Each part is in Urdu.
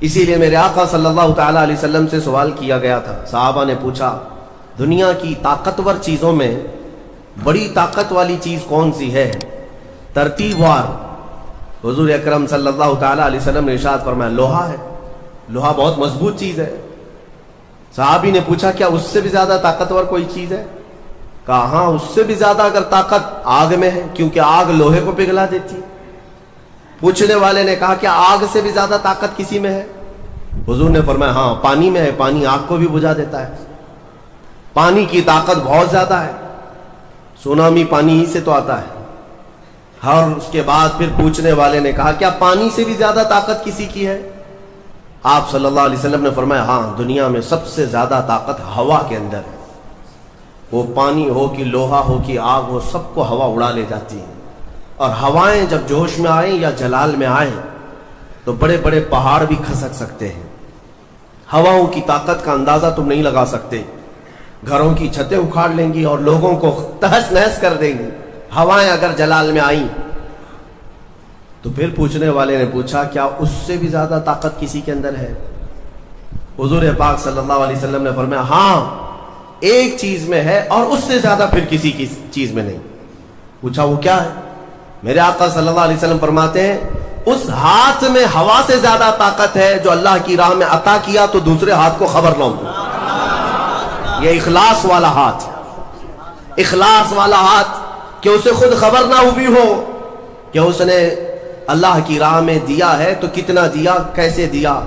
اسی لیے میرے آقا صلی اللہ تعالیٰ علیہ وسلم سے سوال کیا گیا تھا، صحابہ نے پوچھا دنیا کی طاقتور چیزوں میں بڑی طاقت والی چیز کون سی ہے؟ ترتیب وار حضور اکرم صلی اللہ تعالیٰ علیہ وسلم نے ارشاد فرمایا لوہا ہے، لوہا بہت مضبوط چیز ہے۔ صحابی نے پوچھا کیا اس سے بھی زیادہ طاقتور کوئی چیز ہے؟ کہا ہاں اس سے بھی زیادہ اگر طاقت آگ میں ہے، کیونکہ آگ لوہے کو پگھلا دیتی۔ پوچھنے والے نے کہا کیا آگ سے بھی زیادہ طاقت کسی میں ہے؟ حضور نے فرمایا ہاں پانی میں ہے، پانی آگ کو بھی بجھا دیتا ہے، پانی کی طاقت بہت زیادہ ہے، سونامی پانی ہی سے تو آتا ہے۔ اور اس کے بعد پھر پوچھنے والے نے کہا کیا پانی سے بھی زیادہ طاقت کسی کی ہے؟ آپ صلی اللہ علیہ وسلم نے فرمایا ہاں دنیا میں سب سے زیادہ طاقت ہوا کے اندر ہے، وہ پانی ہو کہ لوہا ہو کہ آگ ہو، سب کو ہوا اڑا لے جاتی ہے۔ اور ہوائیں جب جوش میں آئیں یا جلال میں آئیں تو بڑے بڑے پہاڑ بھی کھسک سکتے ہیں۔ ہواؤں کی طاقت کا اندازہ تم نہیں لگا سکتے، گھروں کی چھتیں اکھاڑ لیں گی اور لوگوں کو تہس نہس کر دیں گی ہوائیں اگر جلال میں آئیں۔ تو پھر پوچھنے والے نے پوچھا کیا اس سے بھی زیادہ طاقت کسی کے اندر ہے؟ حضور پاک صلی اللہ علیہ وسلم نے فرمایا ہاں ایک چیز میں ہے اور اس سے زیادہ پھر کسی کی چیز میں نہیں۔ پوچھا وہ کیا ہے؟ میرے آقا صلی اللہ علیہ وسلم فرماتے ہیں اس ہاتھ میں ہوا سے زیادہ طاقت ہے جو اللہ کی راہ میں عطا کیا تو دوسرے ہاتھ کو خبر نہ ہو۔ یہ اخلاص والا ہاتھ، اخلاص والا ہاتھ کہ اسے خود خبر نہ ہوئی ہو کہ اس نے اللہ کی راہ میں دیا ہے تو کتنا دیا، کیسے دیا۔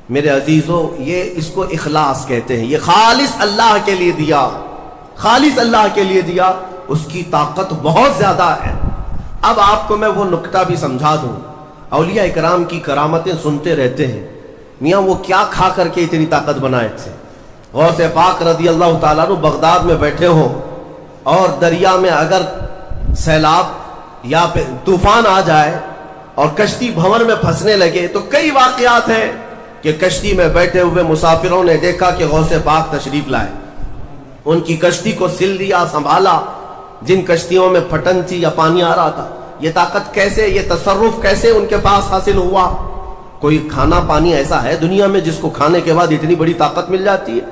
میرے عزیزو یہ اس کو اخلاص کہتے ہیں، یہ خالص اللہ کے لیے دیا، خالص اللہ کے لیے دیا، اس کی طاقت بہت زیادہ ہے۔ اب آپ کو میں وہ نکتہ بھی سمجھا دوں، اولیاء اکرام کی کرامتیں سنتے رہتے ہیں، میاں وہ کیا کھا کر کے اتنی طاقت بنائے تھے۔ غوث پاک رضی اللہ تعالیٰ عنہ بغداد میں بیٹھے ہوں اور دریا میں اگر سیلاب یا طوفان آ جائے اور کشتی بھنور میں پھنسنے لگے تو کئی واقعات ہیں کہ کشتی میں بیٹھے ہوئے مسافروں نے دیکھا کہ غوث پاک تشریف لائے، ان کی کشتی کو سل دیا، سنبھالا۔ جن کشتیوں میں پھٹن تھی یا پانی آ رہا تھا، یہ طاقت کیسے، یہ تصرف کیسے ان کے پاس حاصل ہوا؟ کوئی کھانا پانی ایسا ہے دنیا میں جس کو کھانے کے بعد اتنی بڑی طاقت مل جاتی ہے؟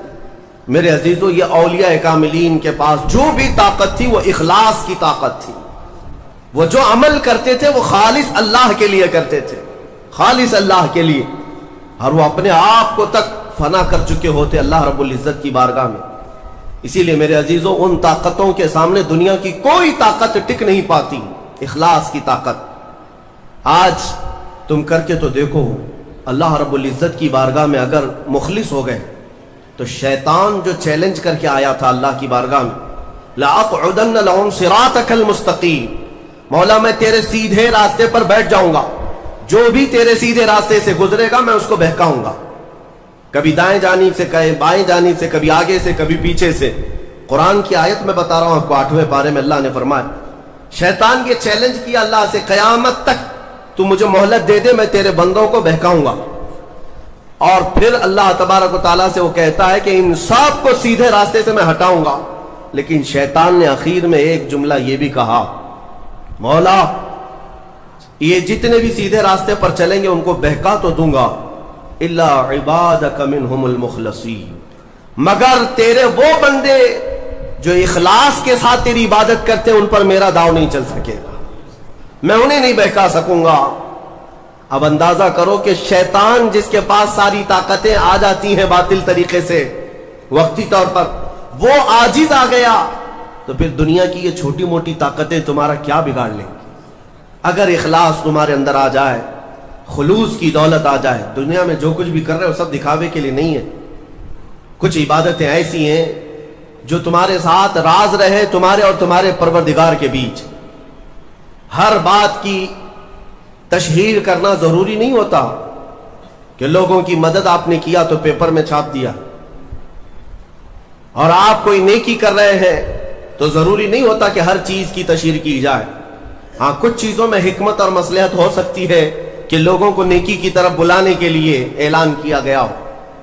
میرے عزیزو یہ اولیاء کاملین کے پاس جو بھی طاقت تھی وہ اخلاص کی طاقت تھی، وہ جو عمل کرتے تھے وہ خالص اللہ کے لیے کرتے تھے، خالص اللہ کے لیے، اور وہ اپنے آپ کو تک فنا کر چکے ہوتے اللہ رب العزت کی بارگاہ میں۔ اسی لیے میرے عزیزو ان طاقتوں کے سامنے دنیا کی کوئی طاقت ٹک نہیں پاتی، اخلاص کی طاقت۔ آج تم کر کے تو دیکھو، اللہ رب العزت کی بارگاہ میں اگر مخلص ہو گئے تو شیطان جو چیلنج کر کے آیا تھا اللہ کی بارگاہ میں، لَأَقْعُدَنَّ لَهُمْ صِرَاطَكَ الْمُسْتَقِيمَ، مولا میں تیرے سیدھے راستے پر بیٹھ جاؤں گا، جو بھی تیرے سیدھے راستے سے گزرے گا میں اس کو بہکاؤں گا، کبھی دائیں جانب سے کبھی بائیں جانب سے، کبھی آگے سے کبھی پیچھے سے۔ قرآن کی آیت میں بتا رہا ہوں آپ کو، 8ویں پارے میں اللہ نے فرمایا، شیطان یہ چیلنج کیا اللہ سے قیامت تک تو مجھے مہلت دے دے، میں تیرے بندوں کو بہکاؤں گا۔ اور پھر اللہ تبارک و تعالیٰ سے وہ کہتا ہے کہ ان سب کو سیدھے راستے سے میں ہٹاؤں گا، لیکن شیطان نے آخر میں ایک جملہ یہ بھی کہا، مولا یہ جتنے بھی سیدھے راستے پر چلیں گے ان کو بہکا تو دوں گا، الا عبادک منہم المخلصین، مگر تیرے وہ بندے جو اخلاص کے ساتھ تیری عبادت کرتے ہیں ان پر میرا داؤ نہیں چل سکے گا، میں انہیں نہیں بہکا سکوں گا۔ اب اندازہ کرو کہ شیطان جس کے پاس ساری طاقتیں آ جاتی ہیں باطل طریقے سے وقتی طور پر، وہ عاجز آ گیا تو پھر دنیا کی یہ چھوٹی موٹی طاقتیں تمہارا کیا بگاڑ لیں گی؟ اگر اخلاص تمہارے اندر آ جائے، خلوص کی دولت آ جائے، دنیا میں جو کچھ بھی کر رہے ہو سب دکھاوے کے لیے نہیں ہے، کچھ عبادتیں ایسی ہیں جو تمہارے ساتھ راز رہے تمہارے اور تمہارے پروردگار کے بیچ۔ ہر بات کی تشہیر کرنا ضروری نہیں ہوتا کہ لوگوں کی مدد آپ نے کیا تو پیپر میں چھاپ دیا، اور آپ کوئی نیکی کر رہے ہیں تو ضروری نہیں ہوتا کہ ہر چیز کی تشہیر کی جائے۔ ہاں کچھ چیزوں میں حکمت اور مصلحت ہو سکتی ہے کہ لوگوں کو نیکی کی طرف بلانے کے لیے اعلان کیا گیا ہو،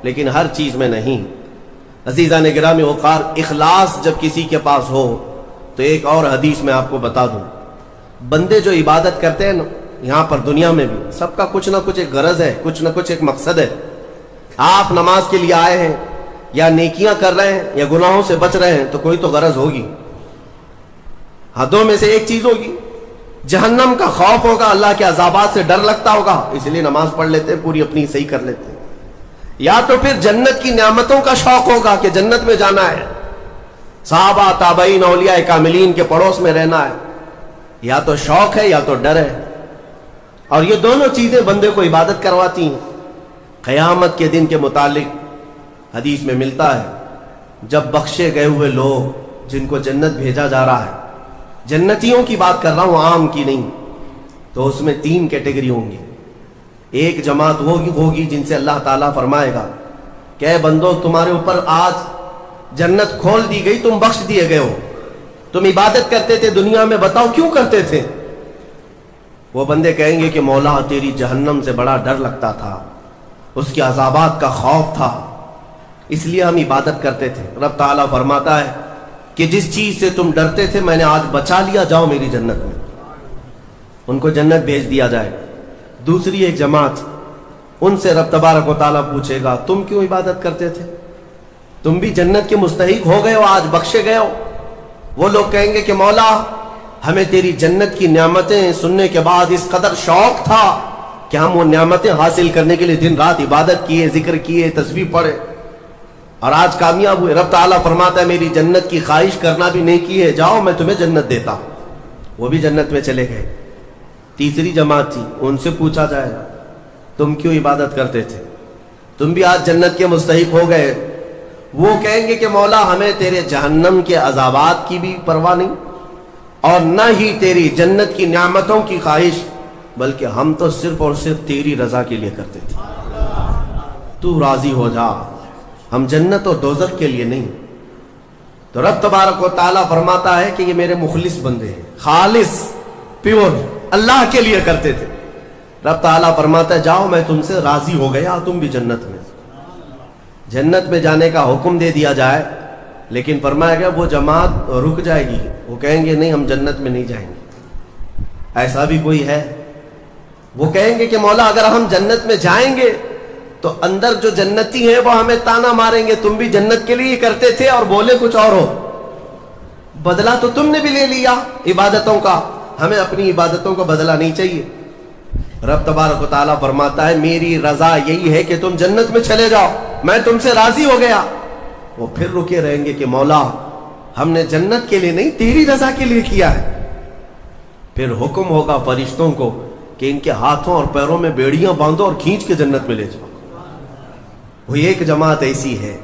لیکن ہر چیز میں نہیں۔ عزیزان گرامی وقار، اخلاص جب کسی کے پاس ہو تو ایک اور حدیث میں آپ کو بتا دوں، بندے جو عبادت کرتے ہیں نا یہاں پر دنیا میں بھی سب کا کچھ نہ کچھ ایک غرض ہے، کچھ نہ کچھ ایک مقصد ہے. آپ نماز کے لیے آئے ہیں یا نیکیاں کر رہے ہیں یا گناہوں سے بچ رہے ہیں تو کوئی تو غرض ہوگی. دو میں سے ایک چیز ہوگی. جہنم کا خوف ہوگا، اللہ کے عذابات سے ڈر لگتا ہوگا، اس لیے نماز پڑھ لیتے ہیں، پوری اپنی صحیح کر لیتے ہیں. یا تو پھر جنت کی نعمتوں کا شوق ہوگا کہ جنت میں جانا ہے، صحابہ تابعین اولیاء کاملین کے پڑوس میں رہنا ہے. یا تو شوق ہے یا تو ڈر ہے. اور یہ دونوں چیزیں بندے کو عبادت کرواتی ہیں. قیامت کے دن کے متعلق حدیث میں ملتا ہے جب بخشے گئے ہوئے لوگ جن کو جنت بھیجا جا رہا ہے، جنتیوں کی بات کر رہا ہوں، عام کی نہیں، تو اس میں 3 کیٹیگری ہوں گی. ایک جماعت ہوگی جن سے اللہ تعالیٰ فرمائے گا کہ اے بندو تمہارے اوپر آج جنت کھول دی گئی، تم بخش دیے گئے ہو، تم عبادت کرتے تھے دنیا میں، بتاؤ کیوں کرتے تھے؟ وہ بندے کہیں گے کہ مولا تیری جہنم سے بڑا ڈر لگتا تھا، اس کے عذابات کا خوف تھا، اس لیے ہم عبادت کرتے تھے. رب تعالیٰ فرماتا ہے کہ جس چیز سے تم ڈرتے تھے میں نے آج بچا لیا، جاؤ میری جنت میں. ان کو جنت بھیج دیا جائے. دوسری ایک جماعت، ان سے رب تبارک و تعالیٰ پوچھے گا تم کیوں عبادت کرتے تھے؟ تم بھی جنت کے مستحق ہو گئے ہو، آج بخشے گئے ہو. وہ لوگ کہیں گے کہ مولا ہمیں تیری جنت کی نعمتیں سننے کے بعد اس قدر شوق تھا کہ ہم وہ نعمتیں حاصل کرنے کے لیے دن رات عبادت کیے، ذکر کیے، تسبیح پڑھے، اور آج کامیاب ہوئے. رب تعالیٰ فرماتا ہے میری جنت کی خواہش کرنا بھی نیکی ہے، جاؤ میں تمہیں جنت دیتا ہوں. وہ بھی جنت میں چلے گئے. تیسری جماعت تھی، ان سے پوچھا جائے گا تم کیوں عبادت کرتے تھے؟ تم بھی آج جنت کے مستحق ہو گئے. وہ کہیں گے کہ مولا ہمیں تیرے جہنم کے عذابات کی بھی پرواہ نہیں اور نہ ہی تیری جنت کی نعمتوں کی خواہش، بلکہ ہم تو صرف اور صرف تیری رضا کے لیے کرتے تھے، تو راضی ہو جا، ہم جنت اور دوزخ کے لیے نہیں. تو رب تبارک و تعالیٰ فرماتا ہے کہ یہ میرے مخلص بندے ہیں، خالص پیور اللہ کے لیے کرتے تھے. رب تعالیٰ فرماتا ہے جاؤ میں تم سے راضی ہو گیا، تم بھی جنت میں. جنت میں جانے کا حکم دے دیا جائے، لیکن فرمایا گیا وہ جماعت رک جائے گی، وہ کہیں گے نہیں ہم جنت میں نہیں جائیں گے. ایسا بھی کوئی ہے؟ وہ کہیں گے کہ مولا اگر ہم جنت میں جائیں گے تو اندر جو جنتی ہیں وہ ہمیں تانا ماریں گے، تم بھی جنت کے لیے کرتے تھے اور بولے کچھ اور ہو، بدلہ تو تم نے بھی لے لیا عبادتوں کا، ہمیں اپنی عبادتوں کا بدلہ نہیں چاہیے. رب تبارک و تعالیٰ فرماتا ہے میری رضا یہی ہے کہ تم جنت میں چلے جاؤ، میں تم سے راضی ہو گیا. وہ پھر رکے رہیں گے کہ مولا ہم نے جنت کے لیے نہیں تیری رضا کے لیے کیا ہے. پھر حکم ہوگا فرشتوں کو کہ ان کے ہاتھوں اور پیروں میں بیڑیاں باندھو اور کھینچ کے جنت میں لے جاؤ. وہ ایک جماعت ایسی ہے.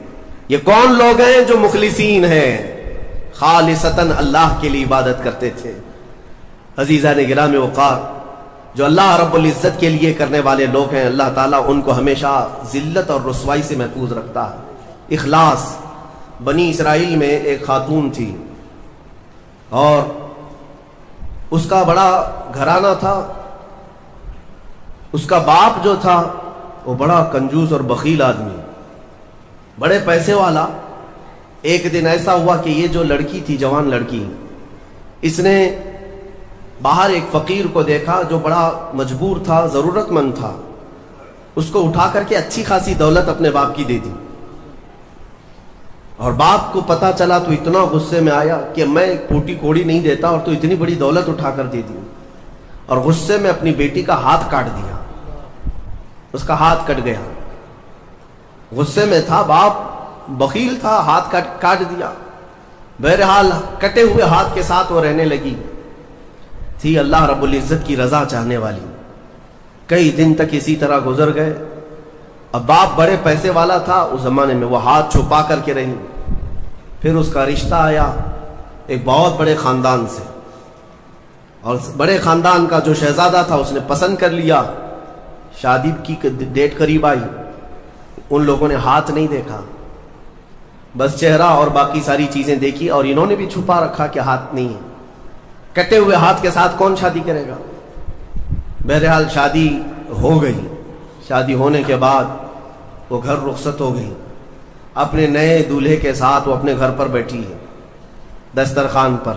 یہ کون لوگ ہیں جو مخلصین ہیں، خالصتاً اللہ کے لیے عبادت کرتے تھے. عزیزان گرامی وقار، جو اللہ رب العزت کے لیے کرنے والے لوگ ہیں، اللہ تعالیٰ ان کو ہمیشہ ذلت اور رسوائی سے محفوظ رکھتا ہے. اخلاص. بنی اسرائیل میں ایک خاتون تھی اور اس کا بڑا گھرانہ تھا. اس کا باپ جو تھا وہ بڑا کنجوس اور بخیل آدمی، بڑے پیسے والا. ایک دن ایسا ہوا کہ یہ جو لڑکی تھی، جوان لڑکی، اس نے باہر ایک فقیر کو دیکھا جو بڑا مجبور تھا، ضرورت مند تھا. اس کو اٹھا کر کے اچھی خاصی دولت اپنے باپ کی دے دی. اور باپ کو پتا چلا تو اتنا غصے میں آیا کہ میں ایک پھوٹی کوڑی نہیں دیتا اور تو اتنی بڑی دولت اٹھا کر دے دی. اور غصے میں اپنی بیٹی کا ہاتھ کاٹ دیا. اس کا ہاتھ کٹ گیا. غصے میں تھا باپ، بخیل تھا، ہاتھ کاٹ دیا. بہرحال کٹے ہوئے ہاتھ کے ساتھ وہ رہنے لگی. تھی اللہ رب العزت کی رضا چاہنے والی. کئی دن تک اسی طرح گزر گئے. اب باپ بڑے پیسے والا تھا اس زمانے میں، وہ ہاتھ چھپا کر کے رہی. پھر اس کا رشتہ آیا ایک بہت بڑے خاندان سے، اور بڑے خاندان کا جو شہزادہ تھا اس نے پسند کر لیا. شادی کی ڈیٹ قریب آئی. ان لوگوں نے ہاتھ نہیں دیکھا، بس چہرہ اور باقی ساری چیزیں دیکھی، اور انہوں نے بھی چھپا رکھا کہ ہاتھ نہیں ہے. کٹے ہوئے ہاتھ کے ساتھ کون شادی کرے گا؟ بہرحال شادی ہو گئی. شادی ہونے کے بعد وہ گھر رخصت ہو گئی. اپنے نئے دولہے کے ساتھ وہ اپنے گھر پر بیٹھی ہے دسترخوان پر.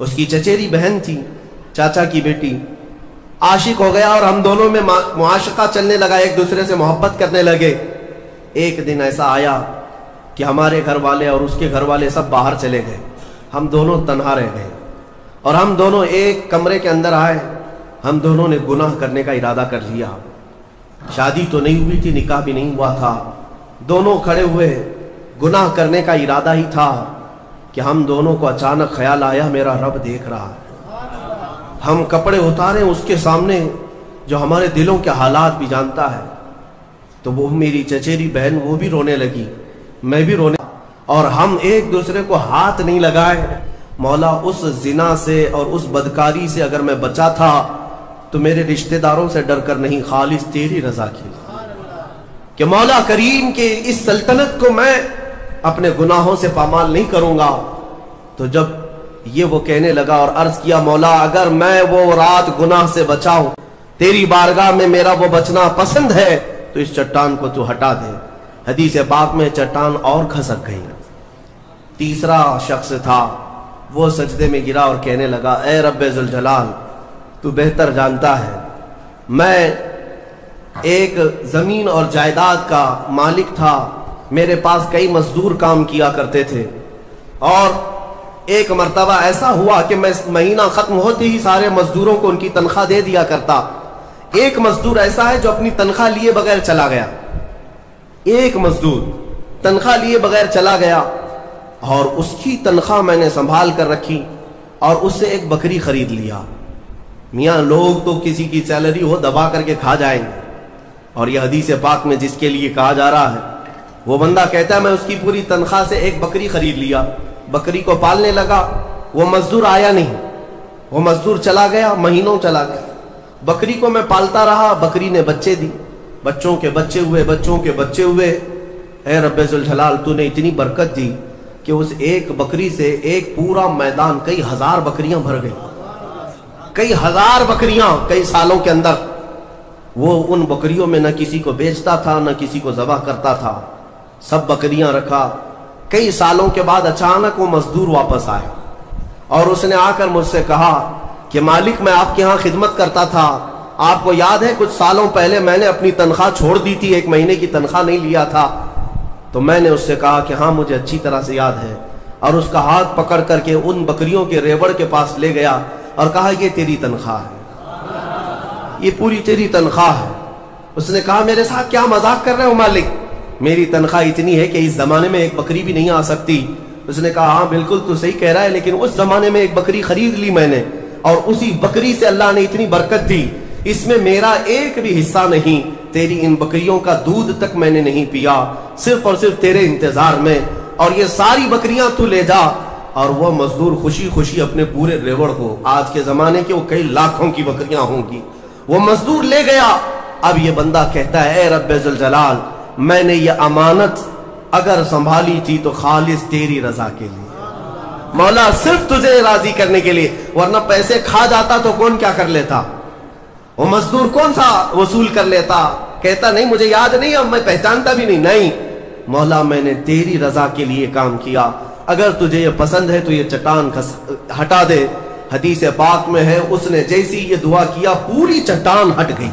اس کی چچیری بہن تھی، چاچا کی بیٹی، عاشق ہو گیا اور ہم دونوں میں معاشقہ چلنے لگا، ایک دوسرے سے محبت کرنے لگے۔ ایک دن ایسا آیا کہ ہمارے گھر والے اور اس کے گھر والے سب باہر چلے گئے، ہم دونوں تنہا رہ گئے، اور ہم دونوں ایک کمرے کے اندر آئے۔ ہم دونوں نے گناہ کرنے کا ارادہ کر لیا۔ شادی تو نہیں ہوئی تھی، نکاح بھی نہیں ہوا تھا، دونوں کھڑے ہوئے، گناہ کرنے کا ارادہ ہی تھا کہ ہم دونوں کو اچانک خیال آیا میرا رب دیکھ رہا ہے۔ ہم کپڑے اتارے اس کے سامنے جو ہمارے دلوں کے حالات بھی جانتا ہے، تو وہ میری چچیری بہن وہ بھی رونے لگی، میں بھی رونے، اور ہم ایک دوسرے کو ہاتھ نہیں لگائے۔ مولا اس زنا سے اور اس بدکاری سے اگر میں بچا تھا تو میرے رشتہ داروں سے ڈر کر نہیں، خالص تیری رضا کی، کہ مولا کریم کے اس سلطنت کو میں اپنے گناہوں سے پامال نہیں کروں گا۔ تو جب یہ وہ کہنے لگا اور عرض کیا مولا اگر میں وہ رات گناہ سے بچاؤں، تیری بارگاہ میں میرا وہ بچنا پسند ہے تو اس چٹان کو تو ہٹا دے۔ حدیث پاک میں چٹان اور کھسک گئی۔ تیسرا شخص تھا، وہ سجدے میں گرا اور کہنے لگا اے رب ذوالجلال تو بہتر جانتا ہے، میں ایک زمین اور جائیداد کا مالک تھا، میرے پاس کئی مزدور کام کیا کرتے تھے، اور ایک مرتبہ ایسا ہوا کہ میں مہینہ ختم ہوتے ہی سارے مزدوروں کو ان کی تنخواہ دے دیا کرتا۔ ایک مزدور ایسا ہے جو اپنی تنخواہ لیے بغیر چلا گیا، ایک مزدور تنخواہ لیے بغیر چلا گیا، اور اس کی تنخواہ میں نے سنبھال کر رکھی اور اس سے ایک بکری خرید لیا۔ میاں لوگ تو کسی کی سیلری ہو دبا کر کے کھا جائیں گے، اور یہ حدیث پاک میں جس کے لیے کہا جا رہا ہے وہ بندہ کہتا ہے میں اس کی پوری تنخواہ سے ایک بکری خرید لیا، بکری کو پالنے لگا، وہ مزدور آیا نہیں، وہ مزدور چلا گیا، مہینوں چلا گیا، بکری کو میں پالتا رہا، بکری نے بچے دی، بچوں کے بچے ہوئے، بچوں کے بچے ہوئے۔ اے رب ذوالجلال تو نے اتنی برکت دی کہ اس ایک بکری سے ایک پورا میدان، کئی ہزار بکریاں بھر گئی، کئی ہزار بکریاں کئی سالوں کے اندر۔ وہ ان بکریوں میں نہ کسی کو بیچتا تھا نہ کسی کو ذبح کرتا تھا، سب بکریاں رکھا۔ کئی سالوں کے بعد اچانک وہ مزدور واپس آئے اور اس نے آ کر مجھ سے کہا کہ مالک میں آپ کے ہاں خدمت کرتا تھا، آپ کو یاد ہے کچھ سالوں پہلے میں نے اپنی تنخواہ چھوڑ دی تھی، ایک مہینے کی تنخواہ نہیں لیا تھا۔ تو میں نے اس سے کہا کہ ہاں مجھے اچھی طرح سے یاد ہے، اور اس کا ہاتھ پکڑ کر کے ان بکریوں کے ریوڑ کے پاس لے گیا اور کہا یہ تیری تنخواہ ہے، یہ پوری تیری تنخواہ ہے۔ اس نے کہا میرے ساتھ کیا مذاق کر رہے ہو مالک، میری تنخواہ اتنی ہے کہ اس زمانے میں ایک بکری بھی نہیں آ سکتی۔ اس نے کہا ہاں بالکل تو صحیح کہہ رہا ہے، لیکن اس زمانے میں ایک بکری خرید لی میں نے، اور اسی بکری سے اللہ نے اتنی برکت دی، اس میں میرا ایک بھی حصہ نہیں، تیری ان بکریوں کا دودھ تک میں نے نہیں پیا، صرف اور صرف تیرے انتظار میں، اور یہ ساری بکریاں تو لے جا۔ اور وہ مزدور خوشی خوشی اپنے پورے ریوڑ کو، آج کے زمانے کے وہ کئی لاکھوں کی بکریاں ہوں گی، وہ مزدور لے گیا۔ اب یہ بندہ کہتا ہے اے رب ذوالجلال میں نے یہ امانت اگر سنبھالی تھی تو خالص تیری رضا کے لیے، مولا صرف تجھے راضی کرنے کے لیے، ورنہ پیسے کھا جاتا تو کون کیا کر لیتا، وہ مزدور کون سا وصول کر لیتا۔ کہتا نہیں مجھے یاد نہیں، اب میں پہچانتا بھی نہیں، نہیں مولا میں نے تیری رضا کے لیے کام کیا، اگر تجھے یہ پسند ہے تو یہ چٹان ہٹا دے۔ حدیث پاک میں ہے اس نے جیسی یہ دعا کیا پوری چٹان ہٹ گئی،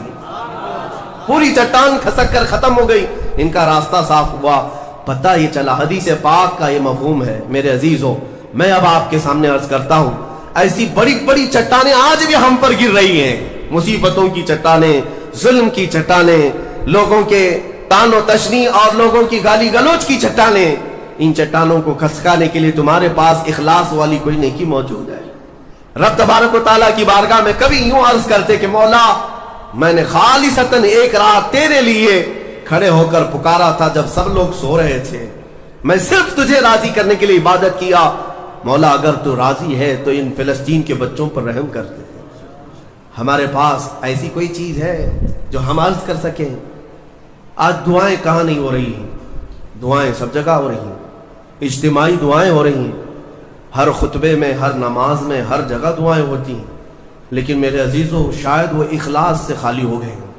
پوری چٹان کھسک کر ختم ہو گئی، ان کا راستہ صاف ہوا۔ پتہ یہ چلا حدیث پاک کا یہ مفہوم ہے۔ میرے عزیزوں میں اب آپ کے سامنے عرض کرتا ہوں، ایسی بڑی بڑی چٹانیں آج بھی ہم پر گر رہی ہیں، مصیبتوں کی چٹانیں، ظلم کی چٹانیں، لوگوں کے تان و تشنی اور لوگوں کی گالی گلوچ کی چٹانیں۔ ان چٹانوں کو کھسکانے کے لیے تمہارے پاس اخلاص والی کوئی نیکی موجود ہے؟ رب تبارک و تعالیٰ کی بارگاہ میں کبھی یوں عرض کرتے کہ مولا میں نے خالصتاً ایک رات تیرے لیے کھڑے ہو کر پکارا تھا جب سب لوگ سو رہے تھے، میں صرف تجھے راضی کرنے کے لیے عبادت کیا، مولا اگر تو راضی ہے تو ان فلسطین کے بچوں پر رحم کر دے۔ ہمارے پاس ایسی کوئی چیز ہے جو ہم عرض کر سکیں؟ آج دعائیں کہاں نہیں ہو رہی ہیں؟ دعائیں سب جگہ ہو رہی ہیں، اجتماعی دعائیں ہو رہی ہیں، ہر خطبے میں، ہر نماز میں، ہر جگہ دعائیں ہوتی ہیں، لیکن میرے عزیزوں شاید وہ اخلاص سے خالی ہو گئے ہیں۔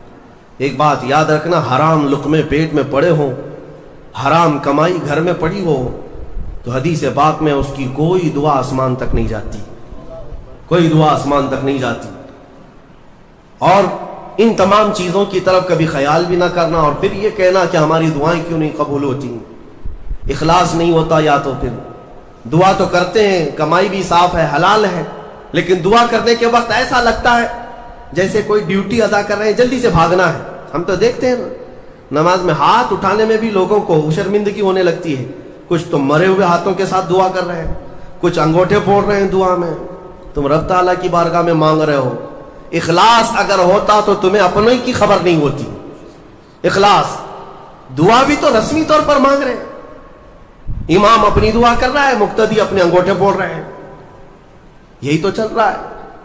ایک بات یاد رکھنا، حرام لقمے پیٹ میں پڑے ہوں، حرام کمائی گھر میں پڑی ہو تو حدیث پاک میں اس کی کوئی دعا آسمان تک نہیں جاتی، کوئی دعا آسمان تک نہیں جاتی. اور ان تمام چیزوں کی طرف کبھی خیال بھی نہ کرنا اور پھر یہ کہنا کہ ہماری دعائیں کیوں نہیں قبول ہوتی. اخلاص نہیں ہوتا. یا تو پھر دعا تو کرتے ہیں, کمائی بھی صاف ہے, حلال ہے, لیکن دعا کرنے کے وقت ایسا لگتا ہے جیسے کوئی ڈیوٹی ادا کر رہے ہیں, جلدی سے بھاگنا ہے. ہم تو دیکھتے ہیں نماز میں ہاتھ اٹھانے میں بھی لوگوں کو شرمندگی ہونے لگتی ہے. کچھ تو مرے ہوئے ہاتھوں کے ساتھ دعا کر رہے ہیں, کچھ انگوٹھے پھوڑ رہے ہیں دعا میں. تم رب تعالیٰ کی بارگاہ میں مانگ رہے ہو. اخلاص اگر ہوتا تو تمہیں اپنے کی خبر نہیں ہوتی. اخلاص, دعا بھی تو رسمی طور پر مانگ رہے ہیں. امام اپنی دعا کر رہا ہے, مقتدی اپنے انگوٹھے پھوڑ رہے ہیں. یہی تو چل رہا ہے.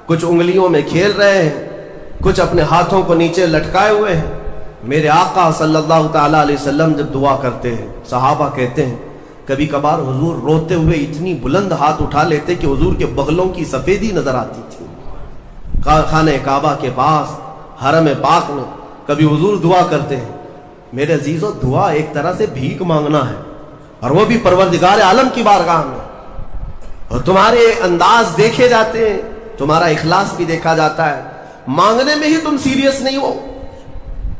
کچھ انگلیوں میں کھیل رہے ہیں, کچھ اپنے ہاتھوں کو نیچے لٹکائے ہوئے ہیں. میرے آقا صلی اللہ تعالی علیہ وسلم جب دعا کرتے ہیں, صحابہ کہتے ہیں کبھی کبھار حضور روتے ہوئے اتنی بلند ہاتھ اٹھا لیتے کہ حضور کے بغلوں کی سفیدی نظر آتی تھی. خانہ کعبہ کے پاس حرم پاک میں کبھی حضور دعا کرتے ہیں. میرے عزیزو, دعا ایک طرح سے بھیک مانگنا ہے, اور وہ بھی پروردگار عالم کی بارگاہ میں. اور تمہارے انداز دیکھے جاتے ہیں, تمہارا اخلاص بھی دیکھا جاتا ہے. مانگنے میں ہی تم سیریس نہیں ہو,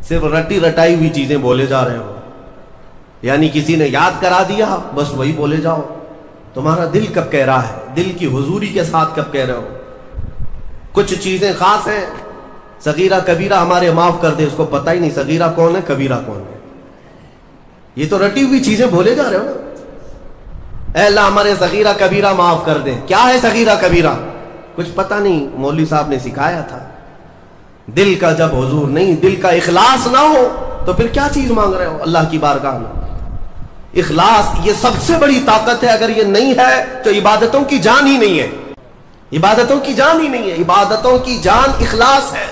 صرف رٹی رٹائی ہوئی چیزیں بولے جا رہے ہو. یعنی کسی نے یاد کرا دیا بس وہی بولے جاؤ. تمہارا دل کب کہہ رہا ہے, دل کی حضوری کے ساتھ کب کہہ رہے ہو. کچھ چیزیں خاص ہیں, صغیرہ کبیرہ ہمارے معاف کر دے, اس کو پتہ ہی نہیں صغیرہ کون ہے کبیرہ کون ہے. یہ تو رٹی ہوئی چیزیں بولے جا رہے ہو نا. اے اللہ ہمارے صغیرہ کبیرہ معاف کر دے. کیا ہے صغیرہ کبیرہ, کچھ پتہ نہیں, مولوی صاحب نے سکھایا تھا. دل کا جب حضور نہیں, دل کا اخلاص نہ ہو تو پھر کیا چیز مانگ رہے ہو اللہ کی بارگاہ میں. اخلاص یہ سب سے بڑی طاقت ہے. اگر یہ نہیں ہے تو عبادتوں کی جان ہی نہیں ہے. عبادتوں کی جان ہی نہیں ہے. عبادتوں کی جان اخلاص ہے.